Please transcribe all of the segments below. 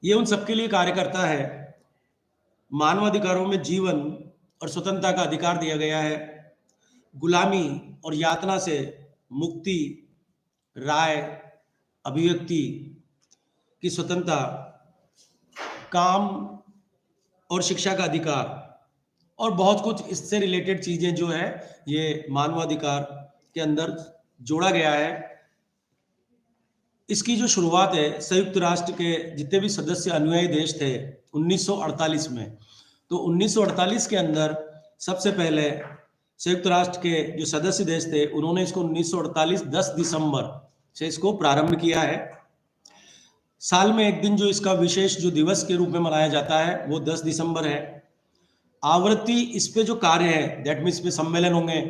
ये उन सबके लिए कार्य करता है। मानवाधिकारों में जीवन और स्वतंत्रता का अधिकार दिया गया है। गुलामी और यातना से मुक्ति, राय, अभिव्यक्ति की स्वतंत्रता, काम और शिक्षा का अधिकार और बहुत कुछ इससे रिलेटेड चीजें जो है ये मानवाधिकार के अंदर जोड़ा गया है। इसकी जो शुरुआत है संयुक्त राष्ट्र के जितने भी सदस्य अनुयायी देश थे 1948 में, तो 1948 के अंदर सबसे पहले संयुक्त राष्ट्र के जो सदस्य देश थे उन्होंने इसको 1948 10 दिसंबर से इसको प्रारंभ किया है। साल में एक दिन जो इसका विशेष जो दिवस के रूप में मनाया जाता है वो 10 दिसंबर है। आवृत्ति इस पे जो कार्य है दैट मीन्स पे सम्मेलन होंगे,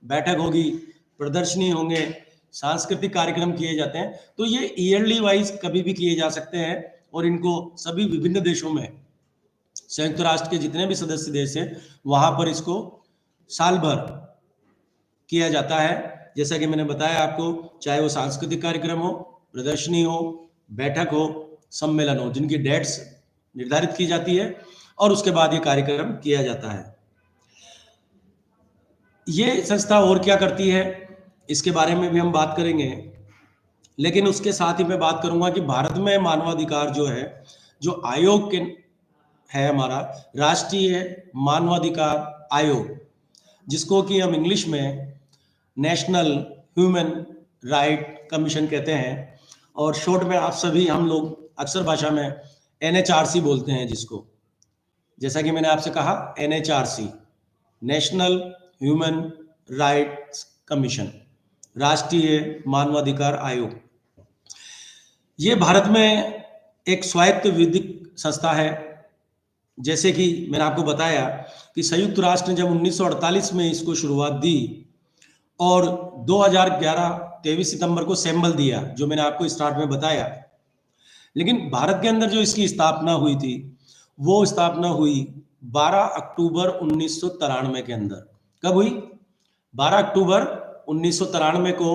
बैठक होगी, प्रदर्शनी होंगे, सांस्कृतिक कार्यक्रम किए जाते हैं। तो ये ईयरली वाइज कभी भी किए जा सकते हैं और इनको सभी विभिन्न देशों में संयुक्त राष्ट्र के जितने भी सदस्य देश हैं वहां पर इसको साल भर किया जाता है। जैसा कि मैंने बताया आपको, चाहे वो सांस्कृतिक कार्यक्रम हो, प्रदर्शनी हो, बैठक हो, सम्मेलन हो, जिनकी डेट्स निर्धारित की जाती है और उसके बाद ये कार्यक्रम किया जाता है। ये संस्था और क्या करती है इसके बारे में भी हम बात करेंगे, लेकिन उसके साथ ही मैं बात करूंगा कि भारत में मानवाधिकार जो है, जो आयोग के है हमारा राष्ट्रीय मानवाधिकार आयोग, जिसको कि हम इंग्लिश में नेशनल ह्यूमन राइट कमीशन कहते हैं और शॉर्ट में आप सभी हम लोग अक्सर भाषा में NHRC बोलते हैं जिसको, जैसा कि मैंने आपसे कहा NHRC national human rights commission, राष्ट्रीय मानवाधिकार आयोग। ये भारत में एक स्वायत्त विधिक संस्था है। जैसे कि मैंने आपको बताया कि संयुक्त राष्ट्र ने जब 1948 में इसको शुरुआत दी और 2011 23 सितंबर को सैंबल दिया, जो मैंने आपको स्टार्ट में बताया। लेकिन भारत के अंदर जो इसकी स्थापना हुई थी वो स्थापना हुई 12 अक्टूबर 1993 के अंदर। कब हुई? 12 अक्टूबर 1993 को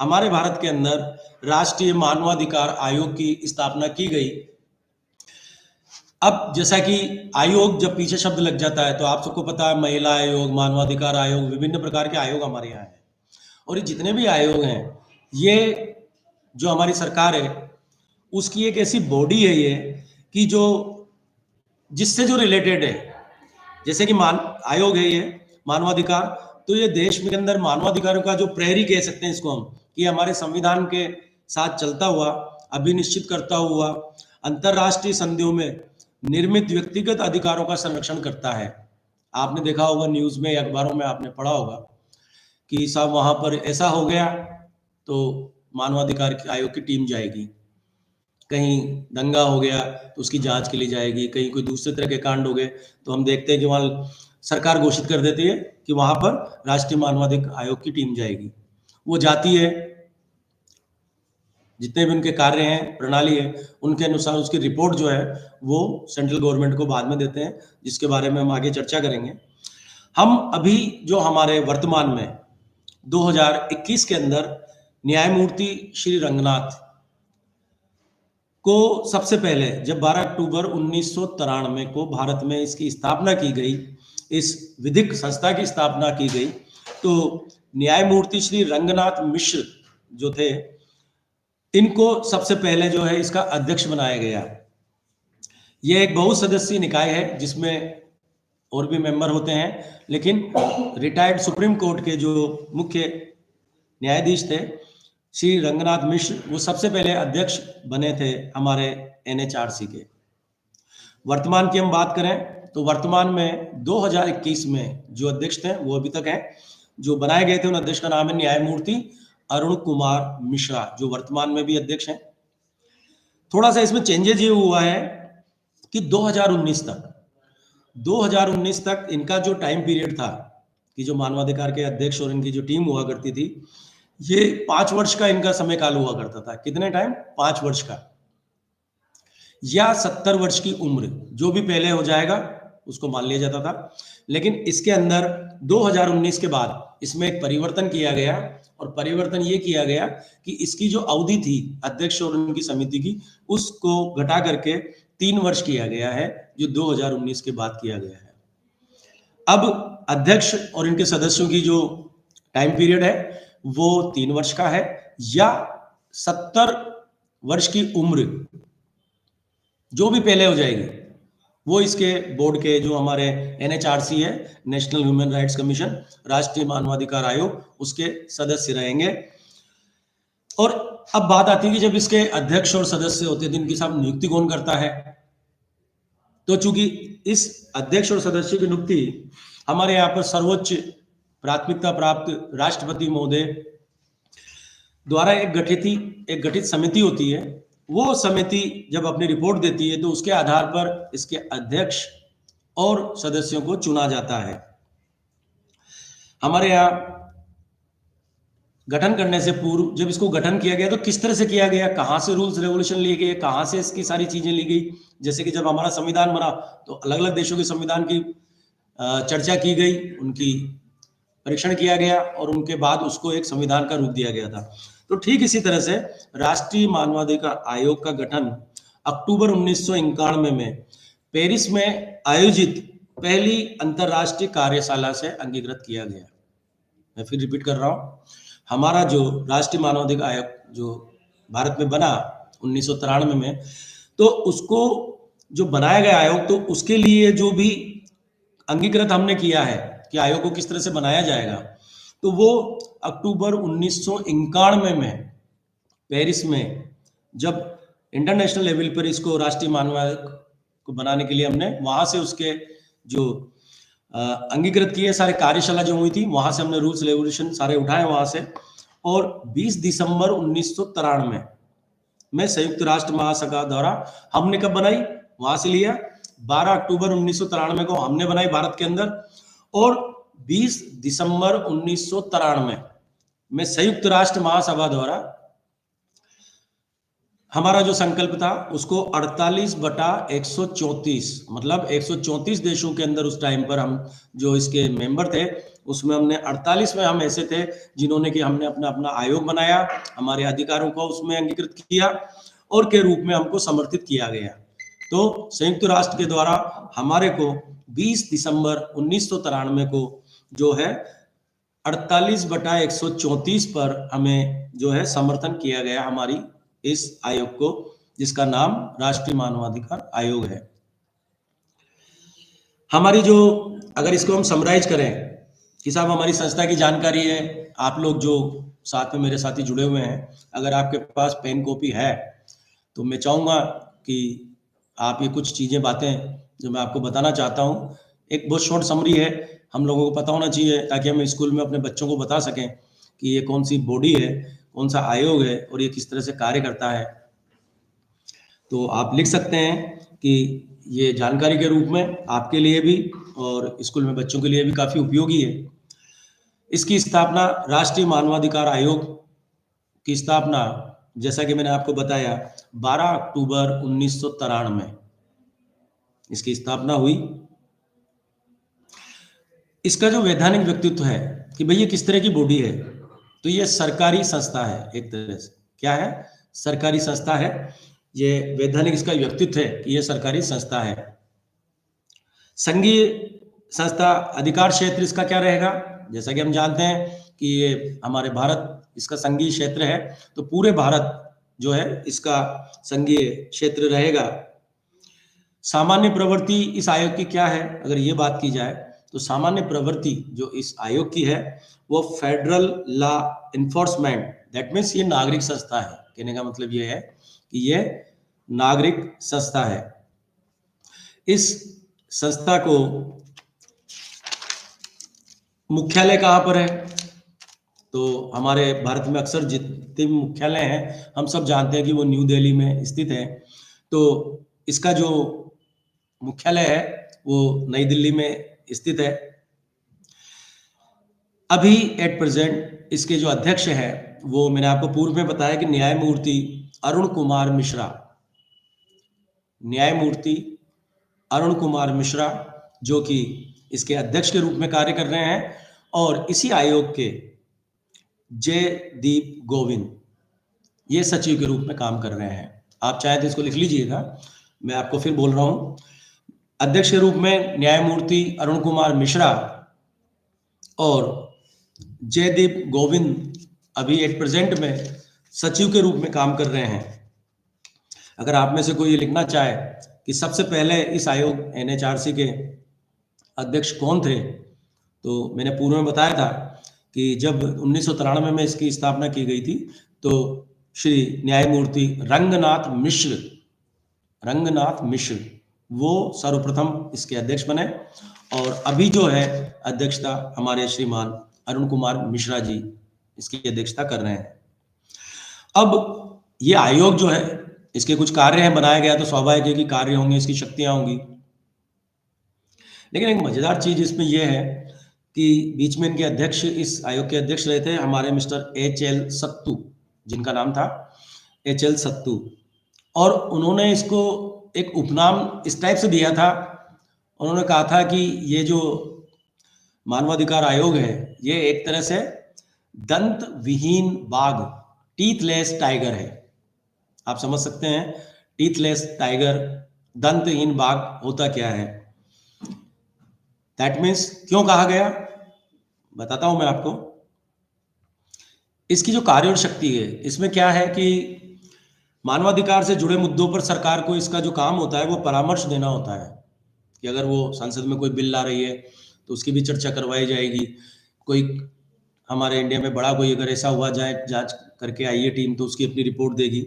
हमारे भारत के अंदर राष्ट्रीय मानवाधिकार आयोग की स्थापना की गई। अब जैसा कि आयोग जब पीछे शब्द लग जाता है तो आप सबको पता है महिला आयोग, मानवाधिकार आयोग, विभिन्न प्रकार के आयोग हमारे यहाँ हैं। और ये जितने भी आयोग हैं, ये जो हमारी सरकार है उसकी एक ऐसी बॉडी है ये कि जो जिससे जो रिलेटेड है, जैसे कि आयोग है ये मानवाधिकार, तो ये देश के अंदर मानवाधिकारों का जो प्रहरी कह सकते हैं इसको हम, कि हमारे संविधान के साथ चलता हुआ, अभिनिश्चित करता हुआ अंतरराष्ट्रीय संधियों में निर्मित व्यक्तिगत अधिकारों का संरक्षण करता है। आपने देखा होगा न्यूज में या अखबारों में आपने पढ़ा होगा कि साहब वहां पर ऐसा हो गया तो मानवाधिकार आयोग की टीम जाएगी, कहीं दंगा हो गया तो उसकी जांच के लिए जाएगी, कहीं कोई दूसरे तरह के कांड हो गए तो हम देखते हैं कि वहां सरकार घोषित कर देती है कि वहां पर राष्ट्रीय मानवाधिकार आयोग की टीम जाएगी। वो जाती है, जितने भी उनके कार्य हैं, प्रणाली है, उनके अनुसार उसकी रिपोर्ट जो है वो सेंट्रल गवर्नमेंट को बाद में देते हैं, जिसके बारे में हम आगे चर्चा करेंगे। हम अभी जो हमारे वर्तमान में 2021 के अंदर न्यायमूर्ति श्री रंगनाथ को सबसे पहले जब 12 अक्टूबर 1993 को भारत में इसकी स्थापना की गई, इस विधिक संस्था की स्थापना की गई, तो न्यायमूर्ति श्री रंगनाथ मिश्र जो थे, इनको सबसे पहले जो है इसका अध्यक्ष बनाया गया। यह एक बहुसदस्यीय निकाय है जिसमें और भी मेंबर होते हैं, लेकिन रिटायर्ड सुप्रीम कोर्ट के जो मुख्य न्यायाधीश थे श्री रंगनाथ मिश्र, वो सबसे पहले अध्यक्ष बने थे हमारे NHRC के। वर्तमान की हम बात करें तो वर्तमान में 2021 में जो अध्यक्ष थे वो अभी तक हैं, जो बनाए गए थे उन अध्यक्ष का नाम है न्यायमूर्ति अरुण कुमार मिश्रा, जो वर्तमान में भी अध्यक्ष हैं। थोड़ा सा इसमें चेंजेस ये हुआ है कि 2019 तक इनका जो टाइम पीरियड था कि जो मानवाधिकार के अध्यक्ष और इनकी जो टीम हुआ करती थी, ये 5 वर्ष का इनका समय काल हुआ करता था। कितने टाइम? 5 वर्ष का, या 70 वर्ष की उम्र, जो भी पहले हो जाएगा उसको मान लिया जाता था। लेकिन इसके अंदर 2019 के बाद इसमें एक परिवर्तन किया गया, और परिवर्तन ये किया गया कि इसकी जो अवधि थी अध्यक्ष और उनकी समिति की, उसको घटा करके 3 वर्ष किया गया है, जो 2019 के बाद किया गया है। अब अध्यक्ष और इनके सदस्यों की जो टाइम पीरियड है वो 3 वर्ष का है, या 70 वर्ष की उम्र जो भी पहले हो जाएगी वो इसके बोर्ड के जो हमारे NHRC है, नेशनल ह्यूमन राइट्स कमीशन, राष्ट्रीय मानवाधिकार आयोग, उसके सदस्य रहेंगे। और अब बात आती है कि जब इसके अध्यक्ष और सदस्य होते हैं तो इनकी साहब नियुक्ति कौन करता है? तो चूंकि इस अध्यक्ष और सदस्य की नियुक्ति हमारे यहाँ पर सर्वोच्च प्राथमिकता प्राप्त राष्ट्रपति महोदय द्वारा एक गठित समिति होती है, वो समिति जब अपनी रिपोर्ट देती है तो उसके आधार पर इसके अध्यक्ष और सदस्यों को चुना जाता है। हमारे यहाँ गठन करने से पूर्व जब इसको गठन किया गया तो किस तरह से किया गया, कहाँ से रूल्स रेवोल्यूशन लिए गए, कहाँ से इसकी सारी चीजें ली गई। जैसे कि जब हमारा संविधान बना तो अलग अलग देशों के संविधान की चर्चा की गई, उनकी परीक्षण किया गया और उनके बाद उसको एक संविधान का रूप दिया गया था। तो ठीक इसी तरह से राष्ट्रीय मानवाधिकार आयोग का गठन अक्टूबर 1991 में पेरिस में आयोजित पहली अंतरराष्ट्रीय कार्यशाला से अंगीकृत किया गया। मैं फिर रिपीट कर रहा हूं, हमारा जो राष्ट्रीय मानवाधिकार आयोग जो भारत में बना 1993 में, तो उसको जो बनाया गया आयोग, तो उसके लिए जो भी अंगीकृत हमने किया है कि आयोग को किस तरह से बनाया जाएगा, तो वो अक्टूबर 1991 में पेरिस में जब इंटरनेशनल लेवल पर इसको राष्ट्रीय मानवाधिकार को बनाने के लिए हमने वहां से उसके जो अंगीकृत किए सारे कार्यशाला जो हुई थी, वहां से हमने रूल्स रेवोल्यूशन सारे उठाए वहां से। और 20 दिसंबर 1993 में संयुक्त राष्ट्र महासभा द्वारा हमने कब बनाई, वहां से लिया 12 अक्टूबर 1993 को हमने बनाई भारत के अंदर, और 20 दिसंबर 1993 में संयुक्त राष्ट्र महासभा द्वारा हमारा जो संकल्प था उसको 48/134 मतलब 134 देशों के अंदर उस टाइम पर हम जो इसके मेंबर थे उसमें हमने 48 में हम ऐसे थे जिन्होंने कि हमने अपना अपना आयोग बनाया, हमारे अधिकारों को उसमें अंगीकृत किया और के रूप में हमको समर्थित किया गया। तो संयुक्त राष्ट्र के द्वारा हमारे को 20 दिसंबर 1993 को जो है 48/134 पर हमें जो है समर्थन किया गया हमारी इस आयोग को, जिसका नाम राष्ट्रीय मानवाधिकार आयोग है। हमारी जो अगर इसको हम समराइज करें कि साहब हमारी संस्था की जानकारी है, आप लोग जो साथ में मेरे साथी जुड़े हुए हैं, अगर आपके पास पेन कॉपी है तो मैं चाहूंगा कि आप ये कुछ चीजें बातें जो मैं आपको बताना चाहता हूँ, एक बहुत शॉर्ट समरी है, हम लोगों को पता होना चाहिए ताकि हम स्कूल में अपने बच्चों को बता सकें कि ये कौन सी बॉडी है, कौन सा आयोग है और ये किस तरह से कार्य करता है। तो आप लिख सकते हैं कि ये जानकारी के रूप में आपके लिए भी और स्कूल में बच्चों के लिए भी काफी उपयोगी है। इसकी स्थापना राष्ट्रीय मानवाधिकार आयोग की स्थापना जैसा कि मैंने आपको बताया 12 अक्टूबर 1993 इसकी स्थापना हुई। इसका जो वैधानिक व्यक्तित्व है कि भई ये किस तरह की बॉडी है, तो ये सरकारी संस्था है, एक तरह से क्या है, सरकारी संस्था है। ये वैधानिक इसका व्यक्तित्व है कि ये सरकारी संस्था है। संघीय संस्था अधिकार क्षेत्र इसका क्या रहेगा, जैसा कि हम जानते हैं कि ये हमारे भारत इसका संघीय क्षेत्र है, तो पूरे भारत जो है इसका संघीय क्षेत्र रहेगा। सामान्य प्रवृत्ति इस आयोग की क्या है, अगर ये बात की जाए तो सामान्य प्रवृत्ति जो इस आयोग की है वो federal law enforcement, that means ये नागरिक संस्था है। कहने का मतलब ये है कि ये नागरिक संस्था है। इस संस्था को मुख्यालय कहाँ पर है, तो हमारे भारत में अक्सर जितने भी मुख्यालय हैं हम सब जानते हैं कि वो न्यू दिल्ली में स्थित है। तो इसका जो मुख्यालय है वो नई दिल्ली में स्थित है। अभी एट प्रेजेंट इसके जो अध्यक्ष हैं वो मैंने आपको पूर्व में बताया कि न्यायमूर्ति अरुण कुमार मिश्रा, न्यायमूर्ति अरुण कुमार मिश्रा जो कि इसके अध्यक्ष के रूप में कार्य कर रहे हैं, और इसी आयोग के जयदीप गोविंद ये सचिव के रूप में काम कर रहे हैं। आप चाहे तो इसको लिख लीजिएगा, मैं आपको फिर बोल रहा हूं, अध्यक्ष के रूप में न्यायमूर्ति अरुण कुमार मिश्रा और जयदीप गोविंद अभी एट प्रेजेंट में सचिव के रूप में काम कर रहे हैं। अगर आप में से कोई ये लिखना चाहे कि सबसे पहले इस आयोग एनएचआरसी के अध्यक्ष कौन थे, तो मैंने पूर्व में बताया था कि जब 1993 में इसकी स्थापना की गई थी, तो श्री न्यायमूर्ति रंगनाथ मिश्र वो सर्वप्रथम इसके अध्यक्ष बने, और अभी जो है अध्यक्षता हमारे श्रीमान अरुण कुमार मिश्रा जी इसकी अध्यक्षता कर रहे हैं। अब ये आयोग जो है, इसके कुछ कार्य हैं, बनाया गया तो स्वाभाविक है कि कार्य होंगे, इसकी शक्तियां होंगी। लेकिन एक मजेदार चीज इसमें यह है कि बीच में इनके अध्यक्ष, इस आयोग के अध्यक्ष रहे थे हमारे मिस्टर एच.एल. सत्तू, जिनका नाम था एच.एल. सत्तू, और उन्होंने इसको एक उपनाम इस टाइप से दिया था। उन्होंने कहा था कि ये जो मानवाधिकार आयोग है, ये एक तरह से दंत विहीन बाघ, टीथलेस टाइगर है। आप समझ सकते हैं टीथलेस टाइगर, दंतहीन बाघ होता क्या है। दैट मीन्स क्यों कहा गया, बताता हूं मैं आपको। इसकी जो कार्य और शक्ति है, इसमें क्या है कि मानवाधिकार से जुड़े मुद्दों पर सरकार को इसका जो काम होता है वो परामर्श देना होता है, कि अगर वो संसद में कोई बिल ला रही है तो उसकी भी चर्चा करवाई जाएगी। कोई हमारे इंडिया में बड़ा कोई अगर ऐसा हुआ जाए, जांच करके आई है टीम, तो उसकी अपनी रिपोर्ट देगी।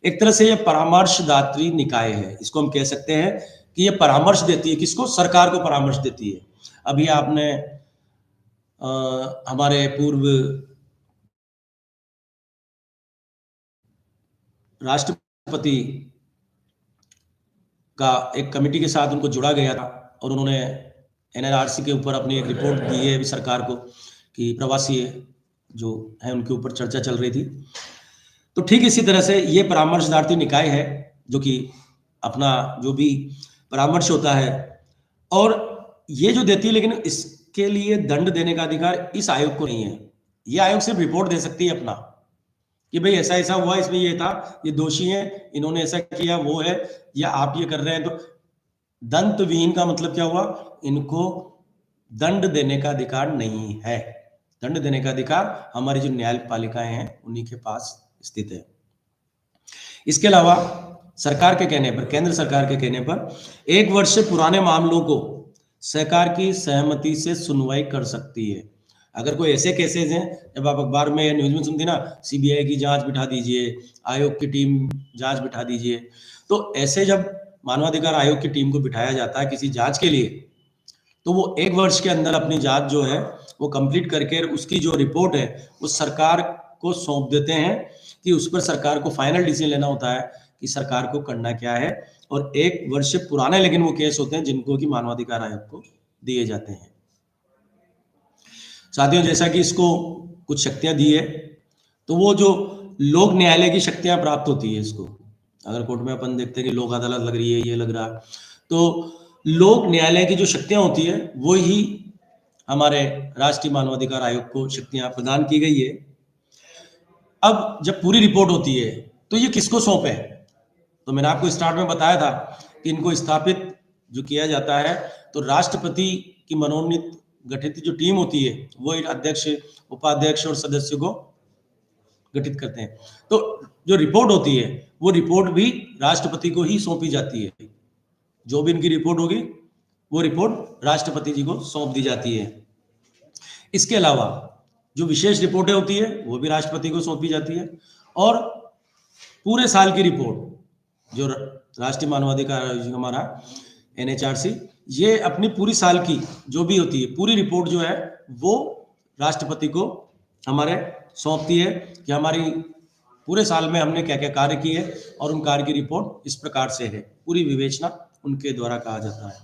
एक तरह से ये परामर्शदात्री निकाय है, इसको हम कह सकते हैं कि ये परामर्श देती है। किसको? सरकार को परामर्श देती है। अभी आपने हमारे पूर्व राष्ट्रपति का एक कमेटी के साथ उनको जुड़ा गया था, और उन्होंने एनआरसी के ऊपर अपनी एक रिपोर्ट दी है अभी सरकार को, कि प्रवासी जो है उनके ऊपर चर्चा चल रही थी। तो ठीक इसी तरह से ये परामर्शदात्री निकाय है, जो कि अपना जो भी परामर्श होता है और ये जो देती है, लेकिन इसके लिए दंड देने का अधिकार इस आयोग को नहीं है। ये आयोग सिर्फ रिपोर्ट दे सकती है अपना, कि भाई ऐसा ऐसा हुआ, इसमें ये था, ये दोषी है, इन्होंने ऐसा किया, वो है, या आप ये कर रहे हैं। तो दंत विहीन का मतलब क्या हुआ? इनको दंड देने का अधिकार नहीं है। दंड देने का अधिकार हमारी जो न्यायपालिकाएं हैं उन्हीं के पास स्थित है। इसके अलावा सरकार के कहने पर, केंद्र सरकार के कहने पर 1 वर्ष से पुराने मामलों को सरकार की सहमति से सुनवाई कर सकती है। अगर कोई ऐसे केसेस हैं, जब आप अखबार में या न्यूज में सुनती ना, सीबीआई की जांच बिठा दीजिए, आयोग की टीम जांच बिठा दीजिए, तो ऐसे जब मानवाधिकार आयोग की टीम को बिठाया जाता है किसी जांच के लिए, तो वो 1 वर्ष के अंदर अपनी जांच जो है वो कंप्लीट करके उसकी जो रिपोर्ट है वो सरकार को सौंप देते हैं, कि उस पर सरकार को फाइनल डिसीजन लेना होता है कि सरकार को करना क्या है। और 1 वर्ष से पुराने लेकिन वो केस होते हैं जिनको कि मानवाधिकार आयोग को दिए जाते हैं। साथियों, जैसा कि इसको कुछ शक्तियां दी है, तो वो जो लोक न्यायालय की शक्तियां प्राप्त होती है इसको, अगर कोर्ट में अपन देखते हैं कि लोक अदालत लग रही है, ये लग रहा, तो लोक न्यायालय की जो शक्तियां होती है वो ही हमारे राष्ट्रीय मानवाधिकार आयोग को शक्तियां प्रदान की गई है। अब जब पूरी रिपोर्ट होती है तो ये किसको सौंपे? तो मैंने आपको स्टार्ट में बताया था कि इनको स्थापित जो किया जाता है, तो राष्ट्रपति की मनोनीत गठित जो टीम होती है वो एक अध्यक्ष, उपाध्यक्ष और सदस्य को गठित करते हैं। तो जो रिपोर्ट होती है वो रिपोर्ट भी राष्ट्रपति को ही सौंपी जाती है। जो भी इनकी रिपोर्ट होगी वो रिपोर्ट राष्ट्रपति जी को सौंप दी जाती है। इसके अलावा जो विशेष रिपोर्टें होती है वो भी राष्ट्रपति को सौंपी जाती है, और पूरे साल की रिपोर्ट जो राष्ट्रीय मानवाधिकार आयोग हमारा एनएचआरसी, ये अपनी पूरी साल की जो भी होती है पूरी रिपोर्ट जो है वो राष्ट्रपति को हमारे सौंपती है, कि हमारी पूरे साल में हमने क्या क्या कार्य किए और उन कार्य की रिपोर्ट इस प्रकार से है। पूरी विवेचना उनके द्वारा कहा जाता है।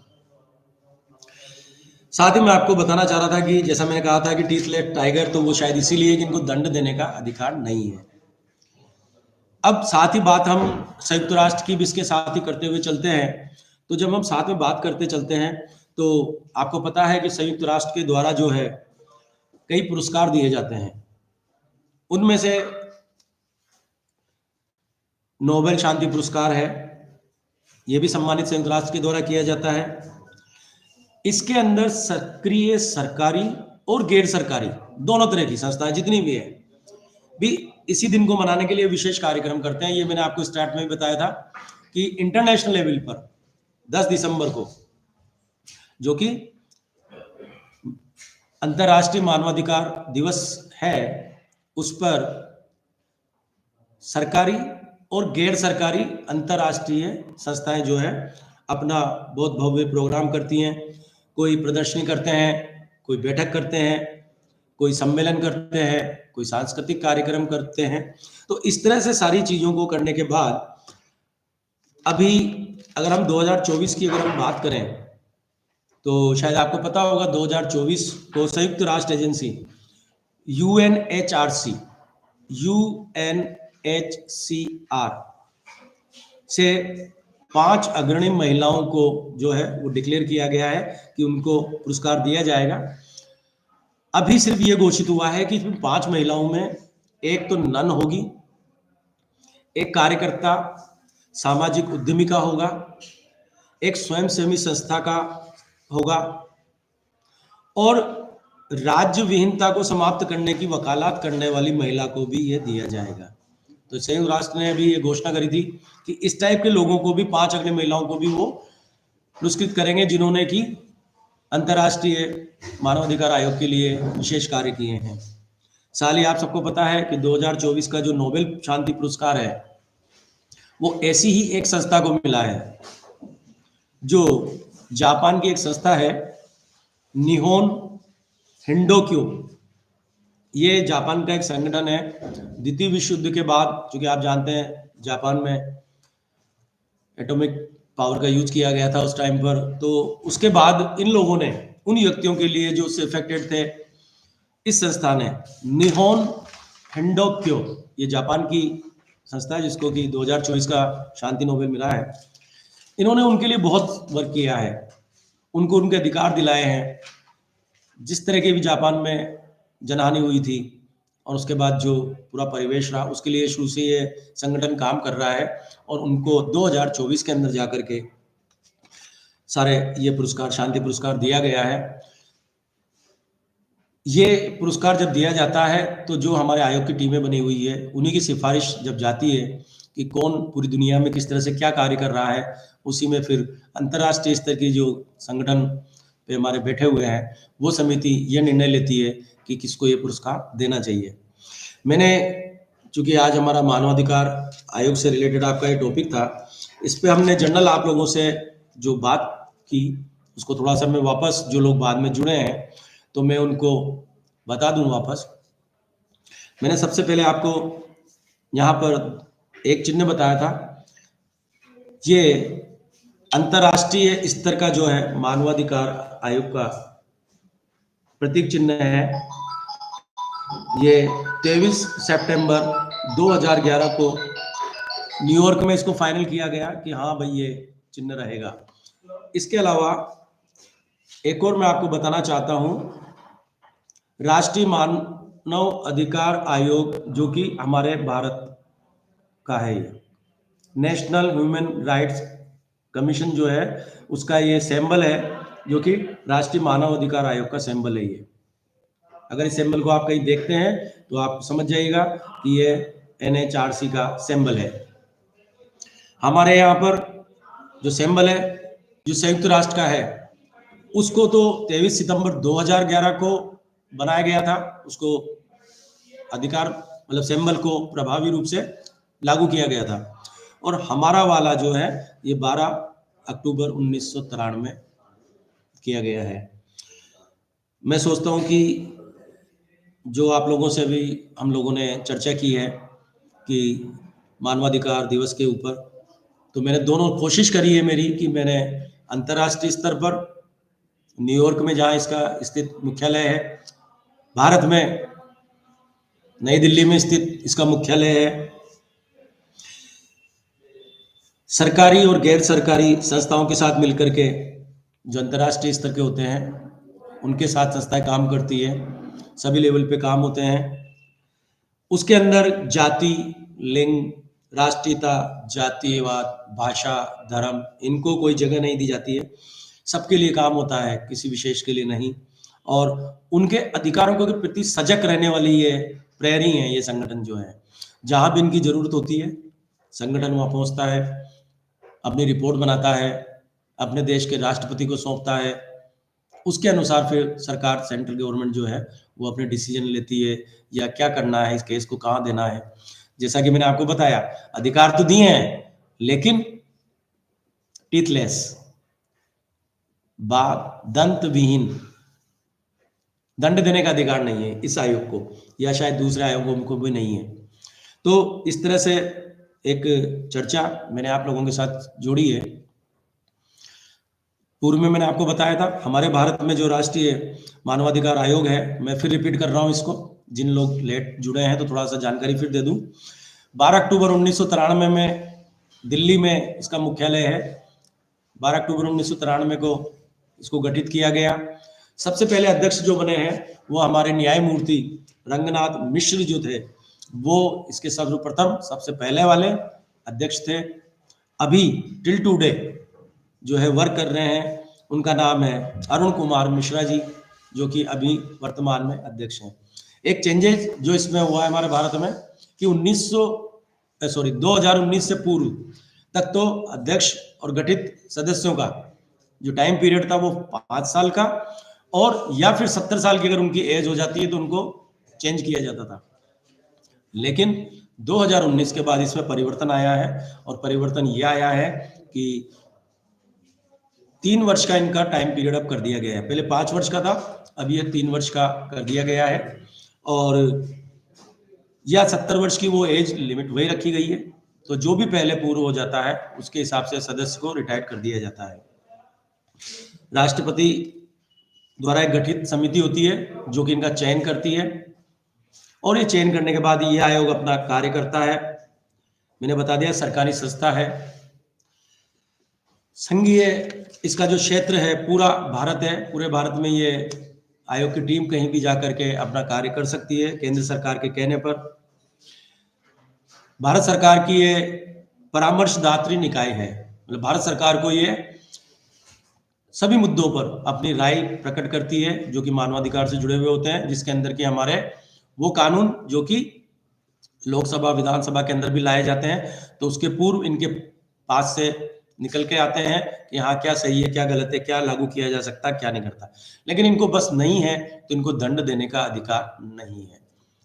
साथ ही मैं आपको बताना चाह रहा था कि जैसा मैंने कहा था कि टीथलेस टाइगर, तो वो शायद इसीलिए कि इनको दंड देने का अधिकार नहीं है। अब साथ ही बात हम संयुक्त राष्ट्र की भी इसके साथ ही करते हुए चलते हैं। तो जब हम साथ में बात करते चलते हैं, तो आपको पता है कि संयुक्त राष्ट्र के द्वारा जो है कई पुरस्कार दिए जाते हैं। उनमें से नोबेल शांति पुरस्कार है, ये भी सम्मानित संयुक्त राष्ट्र के द्वारा किया जाता है। इसके अंदर सक्रिय सरकारी और गैर सरकारी दोनों तरह की संस्थाएं जितनी भी है भी इसी दिन को मनाने के लिए विशेष कार्यक्रम करते हैं। ये मैंने आपको स्टार्ट में भी बताया था कि इंटरनेशनल लेवल पर 10 दिसंबर को, जो कि अंतर्राष्ट्रीय मानवाधिकार दिवस है, उस पर सरकारी और गैर सरकारी अंतर्राष्ट्रीय संस्थाएं जो है अपना बहुत भव्य प्रोग्राम करती हैं। कोई प्रदर्शनी करते हैं, कोई बैठक करते हैं, कोई सम्मेलन करते हैं, कोई सांस्कृतिक कार्यक्रम करते हैं। तो इस तरह से सारी चीजों को करने के बाद अभी अगर हम 2024 की अगर हम बात करें तो शायद आपको पता होगा 2024 को संयुक्त राष्ट्र एजेंसी UNHRC से 5 अग्रणी महिलाओं को जो है वो डिक्लेयर किया गया है कि उनको पुरस्कार दिया जाएगा। अभी सिर्फ ये घोषित हुआ है कि 5 महिलाओं में एक तो नन होगी, एक कार्यकर्ता सामाजिक उद्यमी का होगा, एक स्वयंसेवी संस्था का होगा और राज्य विहीनता को समाप्त करने की वकालत करने वाली महिला को भी ये दिया जाएगा। तो संयुक्त राष्ट्र ने भी ये घोषणा करी थी कि इस टाइप के लोगों को भी 5 अग्रणी महिलाओं को भी वो पुरस्कृत करेंगे जिन्होंने कि अंतर्राष्ट्रीय मानवाधिकार आयोग के लिए विशेष कार्य किए हैं। साल ही आप सबको पता है कि 2024 का जो नोबेल शांति पुरस्कार है वो ऐसी ही एक संस्था को मिला है जो जापान की एक संस्था है, निहोन हिंडोक्यो। ये जापान का एक संगठन है। द्वितीय विश्व युद्ध के बाद, क्योंकि आप जानते हैं जापान में एटॉमिक पावर का यूज किया गया था उस टाइम पर, तो उसके बाद इन लोगों ने उन व्यक्तियों के लिए जो उससे अफेक्टेड थे, इस संस्था ने निहोन हिंडोक्यो, ये जापान की संस्था है जिसको कि 2024 का शांति नोबेल मिला है, इन्होंने उनके लिए बहुत वर्क किया है, उनको उनके अधिकार दिलाए हैं। जिस तरह के भी जापान में जनहानि हुई थी और उसके बाद जो पूरा परिवेश रहा, उसके लिए शुरू से ये संगठन काम कर रहा है और उनको 2024 के अंदर जाकर के सारे ये पुरस्कार, शांति पुरस्कार दिया गया है। ये पुरस्कार जब दिया जाता है तो जो हमारे आयोग की टीमें बनी हुई है उन्हीं की सिफारिश जब जाती है कि कौन पूरी दुनिया में किस तरह से क्या कार्य कर रहा है, उसी में फिर अंतर्राष्ट्रीय स्तर की जो संगठन पे हमारे बैठे हुए हैं वो समिति ये निर्णय लेती है कि किसको ये पुरस्कार देना चाहिए। मैंने, चूंकि आज हमारा मानवाधिकार आयोग से रिलेटेड आपका ये टॉपिक था, इस पे हमने जनरल आप लोगों से जो बात की उसको थोड़ा सा मैं वापस, जो लोग बाद में जुड़े हैं तो मैं उनको बता दूं वापस। मैंने सबसे पहले आपको यहाँ पर एक चिन्ह बताया था, ये अंतर्राष्ट्रीय स्तर का जो है मानवाधिकार आयोग का प्रतीक चिन्ह है। ये 23 सितंबर 2011 को न्यूयॉर्क में इसको फाइनल किया गया कि हाँ भाई ये चिन्ह रहेगा। इसके अलावा एक और मैं आपको बताना चाहता हूं, राष्ट्रीय मानव अधिकार आयोग जो कि हमारे भारत का है, ये नेशनल ह्यूमन राइट्स कमीशन जो है उसका ये सिंबल है, जो कि राष्ट्रीय मानव अधिकार आयोग का सिंबल है। ये अगर इस सिंबल को आप कहीं देखते हैं तो आप समझ जाइएगा कि ये NHRC का सिंबल है। हमारे यहाँ पर जो सिंबल है जो संयुक्त राष्ट्र का है उसको तो 23 सितंबर 2011 को बनाया गया था, उसको अधिकार मतलब सिंबल को प्रभावी रूप से लागू किया गया था, और हमारा वाला जो है ये 12 अक्टूबर 1993 किया गया है। मैं सोचता हूँ कि जो आप लोगों से भी हम लोगों ने चर्चा की है कि मानवाधिकार दिवस के ऊपर, तो मैंने दोनों कोशिश करी है मेरी कि मैंने अंतर्राष्ट्रीय स्तर पर न्यूयॉर्क में जहाँ इसका स्थित मुख्यालय है, भारत में नई दिल्ली में स्थित इसका मुख्यालय है, सरकारी और गैर सरकारी संस्थाओं के साथ मिलकर के जो अंतर्राष्ट्रीय स्तर के होते हैं उनके साथ संस्थाएं काम करती है, सभी लेवल पे काम होते हैं। उसके अंदर जाति, लिंग, राष्ट्रीयता, जातीयवाद, भाषा, धर्म, इनको कोई जगह नहीं दी जाती है। सबके लिए काम होता है, किसी विशेष के लिए नहीं। और उनके अधिकारों के प्रति सजग रहने वाली ये प्रहरी है, ये संगठन जो है। जहाँ भी इनकी ज़रूरत होती है, संगठन वहाँ पहुँचता है, अपनी रिपोर्ट बनाता है, अपने देश के राष्ट्रपति को सौंपता है। उसके अनुसार फिर सरकार, सेंट्रल गवर्नमेंट जो है, वो अपने डिसीजन लेती है, या क्या करना है, इस केस को कहाँ देना है। जैसा कि मैंने आपको बताया, अधिकार तो दिए हैं, लेकिन टीथलेस, दंत विहीन, दंड देने का अधिकार नहीं है इस आयोग को, या शायद दूसरे आयोगों को भी नहीं है। तो इस तरह से एक चर्चा मैंने आप लोगों के साथ जोड़ी है। पूर्व में मैंने आपको बताया था, हमारे भारत में जो राष्ट्रीय मानवाधिकार आयोग है, मैं फिर रिपीट कर रहा हूँ इसको, जिन लोग लेट जुड़े हैं तो थोड़ा सा जानकारी फिर दे दूं। 12 अक्टूबर 1993 में दिल्ली में इसका मुख्यालय है। 12 अक्टूबर 1993 को इसको गठित किया गया। सबसे पहले अध्यक्ष जो बने हैं वो हमारे न्यायमूर्ति रंगनाथ मिश्र जो थे, वो इसके सर्वप्रथम सबसे पहले वाले अध्यक्ष थे। अभी टिल टुडे जो है वर्क कर रहे हैं, उनका नाम है अरुण कुमार मिश्रा जी, जो कि अभी वर्तमान में अध्यक्ष हैं। एक चेंजेस जो इसमें हुआ है हमारे भारत में कि 2019 से पूर्व तक तो अध्यक्ष और गठित सदस्यों का जो टाइम पीरियड था वो 5 साल का, और या फिर 70 साल की अगर उनकी एज हो जाती है तो उनको चेंज किया जाता था। लेकिन 2019 के बाद इसमें परिवर्तन आया है, और परिवर्तन यह आया है कि 3 वर्ष का इनका टाइम पीरियड अब कर दिया गया है। पहले 5 वर्ष का था, अब ये 3 वर्ष का कर दिया गया है, और या 70 वर्ष की वो एज लिमिट वही रखी गई है। तो जो भी पहले पूर्व हो जाता है उसके हिसाब से सदस्य को रिटायर कर दिया जाता है। राष्ट्रपति द्वारा एक गठित समिति होती है जो कि इनका चयन करती है, और ये चयन करने के बाद ये आयोग अपना कार्य करता है। मैंने बता दिया सरकारी संस्था है। संघीय इसका जो क्षेत्र है पूरा भारत है, पूरे भारत में ये आयोग की टीम कहीं भी जाकर के अपना कार्य कर सकती है केंद्र सरकार के कहने पर। भारत सरकार की ये परामर्शदात्री निकाय है, मतलब भारत सरकार को ये सभी मुद्दों पर अपनी राय प्रकट करती है जो कि मानवाधिकार से जुड़े हुए होते हैं, जिसके अंदर के हमारे वो कानून जो कि लोकसभा विधानसभा के अंदर भी लाए जाते हैं, तो उसके पूर्व इनके पास से निकल के आते हैं कि हाँ क्या सही है, क्या गलत है, क्या लागू किया जा सकता है, क्या नहीं करता। लेकिन इनको बस नहीं है तो इनको दंड देने का अधिकार नहीं है।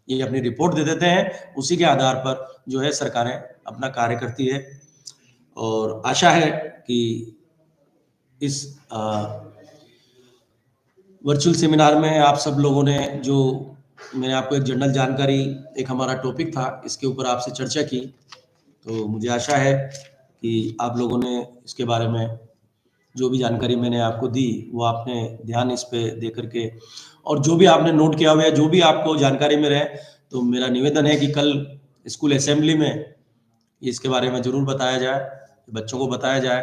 ये अपनी रिपोर्ट दे देते हैं, उसी के आधार पर जो है सरकारें अपना कार्य करती है। और आशा है कि इस वर्चुअल सेमिनार में आप सब लोगों ने, जो मैंने आपको एक जनरल जानकारी, एक हमारा टॉपिक था, इसके ऊपर आपसे चर्चा की, तो मुझे आशा है कि आप लोगों ने इसके बारे में जो भी जानकारी मैंने आपको दी वो आपने ध्यान इस पे दे करके, और जो भी आपने नोट किया हुआ है, जो भी आपको जानकारी में रहे, तो मेरा निवेदन है कि कल स्कूल असेंबली में इसके बारे में जरूर बताया जाए, बच्चों को बताया जाए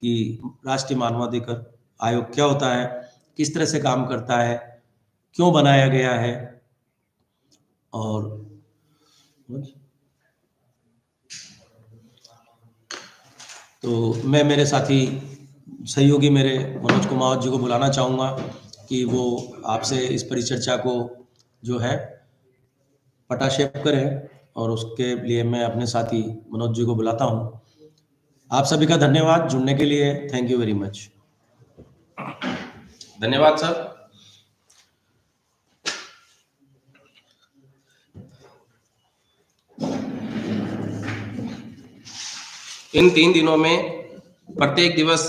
कि राष्ट्रीय मानवाधिकार आयोग क्या होता है, किस तरह से काम करता है, क्यों बनाया गया है। और तो मैं मेरे साथी सहयोगी मेरे मनोज कुमार जी को बुलाना चाहूँगा कि वो आपसे इस परिचर्चा को जो है पटाक्षेप करें, और उसके लिए मैं अपने साथी मनोज जी को बुलाता हूँ। आप सभी का धन्यवाद जुड़ने के लिए। Thank you very much. धन्यवाद सर। इन 3 दिनों में प्रत्येक दिवस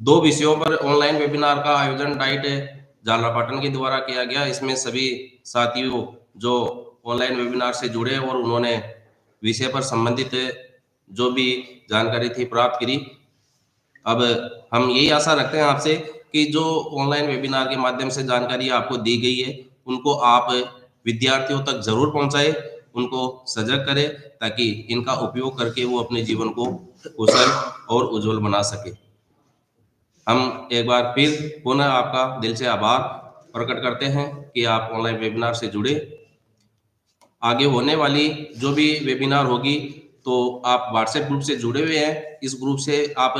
2 विषयों पर ऑनलाइन वेबिनार का आयोजन डाइट झालरापाटन के द्वारा किया गया। इसमें सभी साथियों जो ऑनलाइन वेबिनार से जुड़े और उन्होंने विषय पर संबंधित जो भी जानकारी थी प्राप्त करी। अब हम यही आशा रखते हैं आपसे कि जो ऑनलाइन वेबिनार के माध्यम से जानकारी आपको दी गई है उनको आप विद्यार्थियों तक जरूर पहुंचाएं, उनको सजग करें ताकि इनका उपयोग करके वो अपने जीवन को कुशल और उज्जवल बना सके। हम एक बार फिर पुनः आपका दिल से आभार प्रकट करते हैं कि आप ऑनलाइन वेबिनार से जुड़े। आगे होने वाली जो भी वेबिनार होगी तो आप व्हाट्सएप ग्रुप से जुड़े हुए हैं, इस ग्रुप से आप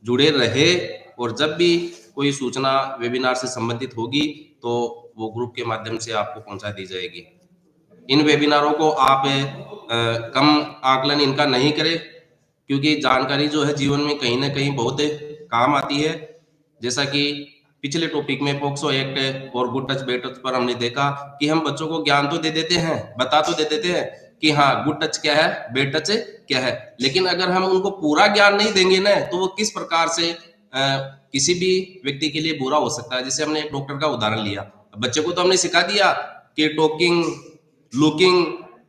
जुड़े रहे और जब भी कोई सूचना वेबिनार से संबंधित होगी तो वो ग्रुप के माध्यम से आपको पहुंचा दी जाएगी। इन वेबिनारों को आप कम आकलन इनका नहीं करें, क्योंकि जानकारी जो है जीवन में कहीं ना कहीं बहुत काम आती है। जैसा कि पिछले टॉपिक में पोक्सो एक्ट और गुड टच बैड टच पर हमने देखा कि हम बच्चों को ज्ञान तो दे देते हैं, बता तो दे देते हैं कि हाँ गुड टच क्या है, बैड टच क्या है, लेकिन अगर हम उनको पूरा ज्ञान नहीं देंगे ना तो वो किस प्रकार से किसी भी व्यक्ति के लिए बुरा हो सकता है। जैसे हमने एक डॉक्टर का उदाहरण लिया, बच्चे को तो हमने सिखा दिया कि टॉकिंग, लुकिंग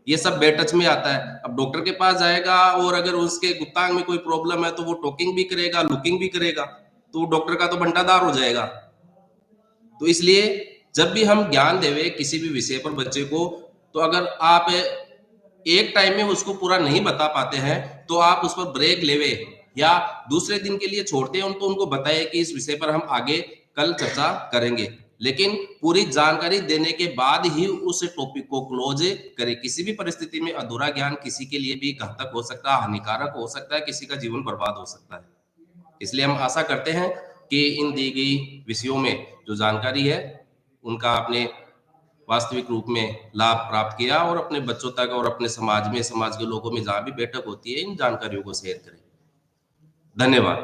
ये सब बैड टच में आता है। अब डॉक्टर के पास जाएगा और अगर उसके गुप्तांग में कोई प्रॉब्लम है तो वो टॉकिंग भी करेगा, लुकिंग भी करेगा, तो डॉक्टर का तो बंटादार हो जाएगा। तो इसलिए जब भी हम ज्ञान देवे किसी भी विषय पर बच्चे को, तो अगर आप एक टाइम में उसको पूरा नहीं बता पाते हैं तो आप उस पर ब्रेक लेवे या दूसरे दिन के लिए छोड़ते हैं, तो उनको बताए कि इस विषय पर हम आगे कल चर्चा करेंगे, लेकिन पूरी जानकारी देने के बाद ही उस टॉपिक को क्लोज करें। किसी भी परिस्थिति में अधूरा ज्ञान किसी के लिए भी घातक हो सकता है, हानिकारक हो सकता है, किसी का जीवन बर्बाद हो सकता है। इसलिए हम आशा करते हैं कि इन दी गई विषयों में जो जानकारी है उनका आपने वास्तविक रूप में लाभ प्राप्त किया और अपने बच्चों तक और अपने समाज में, समाज के लोगों में जहां भी बैठक होती है इन जानकारियों को शेयर करें। धन्यवाद।